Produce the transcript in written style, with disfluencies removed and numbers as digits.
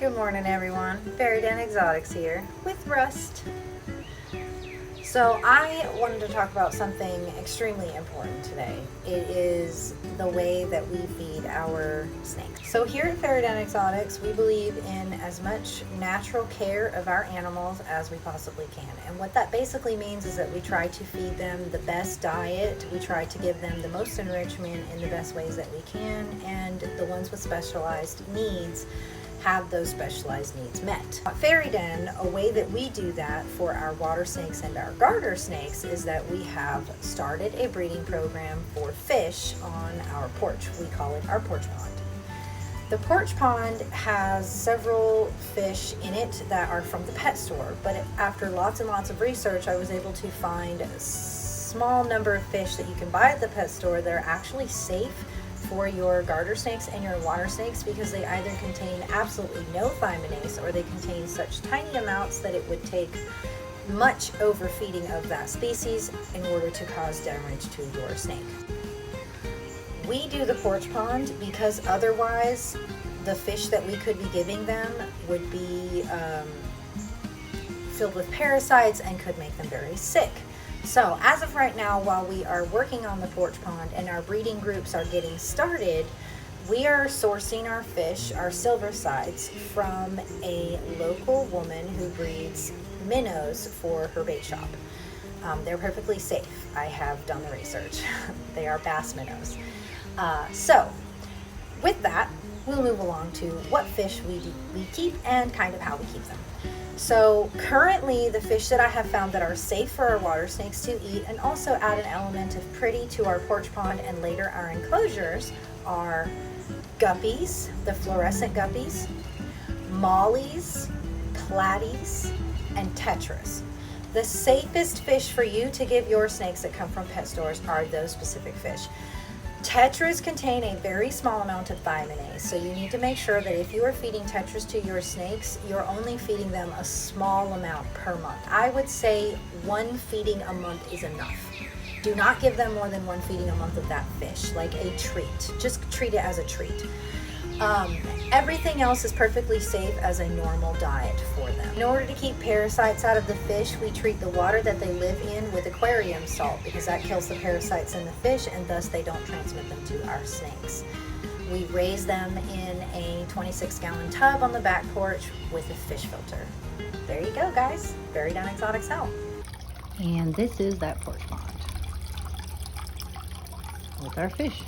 Good morning, everyone. Fairy Den Exotics here with Rust. So I wanted to talk about something extremely important today. It is the way that we feed our snakes. So here at Fairy Den Exotics, we believe in as much natural care of our animals as we possibly can. And what that basically means is that we try to feed them the best diet. We try to give them the most enrichment in the best ways that we can. And the ones with specialized needs have those specialized needs met. At Fairy Den, a way that we do that for our water snakes and our garter snakes is that we have started a breeding program for fish on our porch. We call it our porch pond. The porch pond has several fish in it that are from the pet store, but after lots and lots of research, I was able to find a small number of fish that you can buy at the pet store that are actually safe for your garter snakes and your water snakes, because they either contain absolutely no thymidase or they contain such tiny amounts that it would take much overfeeding of that species in order to cause damage to your snake. We do the porch pond because otherwise the fish that we could be giving them would be filled with parasites and could make them very sick. So as of right now, while we are working on the porch pond and our breeding groups are getting started, we are sourcing our fish, our silver sides, from a local woman who breeds minnows for her bait shop. They're perfectly safe. I have done the research. They are bass minnows. So with that, we'll move along to what fish we keep and kind of how we keep them. So currently the fish that I have found that are safe for our water snakes to eat and also add an element of pretty to our porch pond and later our enclosures are guppies, the fluorescent guppies, mollies, platies, and tetras. The safest fish for you to give your snakes that come from pet stores are those specific fish. Tetras contain a very small amount of thymidase, so you need to make sure that if you are feeding tetras to your snakes, you're only feeding them a small amount per month. I would say one feeding a month is enough. Do not give them more than one feeding a month of that fish, like a treat. Just treat it as a treat. Everything else is perfectly safe as a normal diet for them. In order to keep parasites out of the fish, we treat the water that they live in with aquarium salt because that kills the parasites in the fish and thus they don't transmit them to our snakes. We raise them in a 26-gallon tub on the back porch with a fish filter. There you go, guys. Fairy Den Exotics out. And this is that porch pond with our fish.